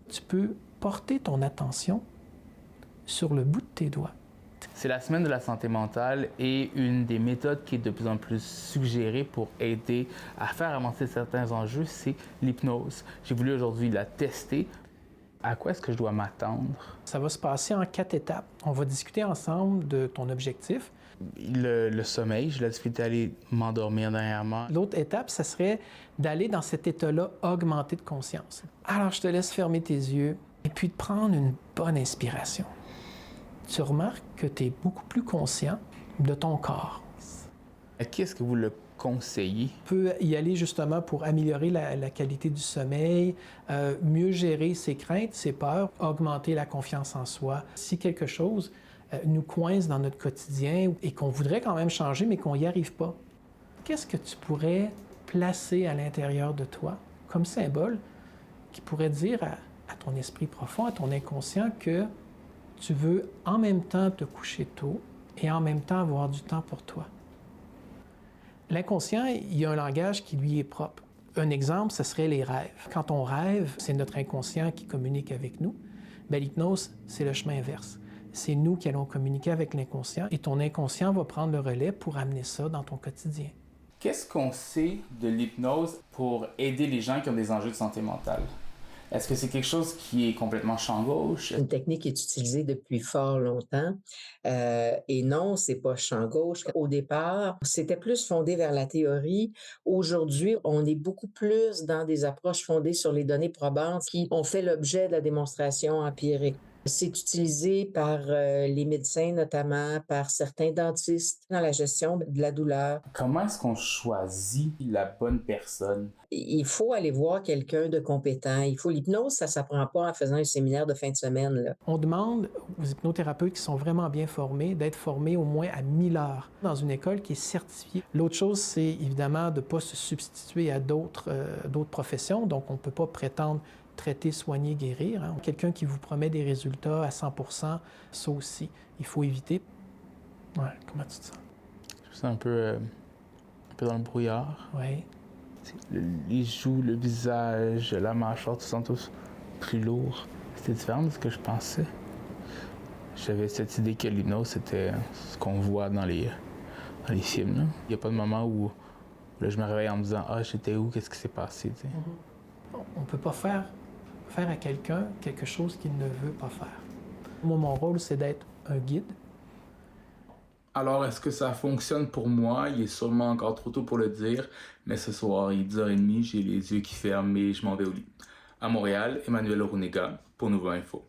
tu peux porter ton attention sur le bout de tes doigts. C'est la semaine de la santé mentale et une des méthodes qui est de plus en plus suggérée pour aider à faire avancer certains enjeux, c'est l'hypnose. J'ai voulu aujourd'hui la tester. À quoi est-ce que je dois m'attendre? Ça va se passer en 4 étapes. On va discuter ensemble de ton objectif. Le sommeil, j'ai la difficulté à aller m'endormir dernièrement. L'autre étape, ça serait d'aller dans cet état-là augmenté de conscience. Alors, je te laisse fermer tes yeux et puis de prendre une bonne inspiration. Tu remarques que tu es beaucoup plus conscient de ton corps. À qui est-ce que vous le conseillez? Tu peux y aller justement pour améliorer la qualité du sommeil, mieux gérer ses craintes, ses peurs, augmenter la confiance en soi. Si quelque chose nous coince dans notre quotidien et qu'on voudrait quand même changer, mais qu'on n'y arrive pas, qu'est-ce que tu pourrais placer à l'intérieur de toi comme symbole qui pourrait dire à ton esprit profond, à ton inconscient, que tu veux en même temps te coucher tôt et en même temps avoir du temps pour toi? L'inconscient, il y a un langage qui lui est propre. Un exemple, ce serait les rêves. Quand on rêve, c'est notre inconscient qui communique avec nous. Bien, l'hypnose, c'est le chemin inverse. C'est nous qui allons communiquer avec l'inconscient et ton inconscient va prendre le relais pour amener ça dans ton quotidien. Qu'est-ce qu'on sait de l'hypnose pour aider les gens qui ont des enjeux de santé mentale? Est-ce que c'est quelque chose qui est complètement champ gauche? Une technique qui est utilisée depuis fort longtemps. Et non, c'est pas champ gauche. Au départ, c'était plus fondé vers la théorie. Aujourd'hui, on est beaucoup plus dans des approches fondées sur les données probantes qui ont fait l'objet de la démonstration empirique. C'est utilisé par les médecins, notamment par certains dentistes dans la gestion de la douleur. Comment est-ce qu'on choisit la bonne personne? Il faut aller voir quelqu'un de compétent. L'hypnose, ça s'apprend pas en faisant un séminaire de fin de semaine, là. On demande aux hypnothérapeutes qui sont vraiment bien formés d'être formés au moins à 1000 heures dans une école qui est certifiée. L'autre chose, c'est évidemment de ne pas se substituer à d'autres professions. Donc, on ne peut pas prétendre traiter, soigner, guérir. Hein. Quelqu'un qui vous promet des résultats à 100%, ça aussi, il faut éviter. Ouais, comment tu te sens? Je suis un peu dans le brouillard. Oui. Les joues, le visage, la mâchoire, tout ça tous plus lourd. C'était différent de ce que je pensais. J'avais cette idée que l'hypnose, c'était ce qu'on voit dans les films. Là. Il n'y a pas de moment où là, je me réveille en me disant « Ah, j'étais où? Qu'est-ce qui s'est passé? » On ne peut pas faire à quelqu'un quelque chose qu'il ne veut pas faire. Moi, mon rôle, c'est d'être un guide. Alors, est-ce que ça fonctionne pour moi? Il est sûrement encore trop tôt pour le dire, mais ce soir, il est 10h30, j'ai les yeux qui ferment et je m'en vais au lit. À Montréal, Emmanuel Orunega pour Nouveau Info.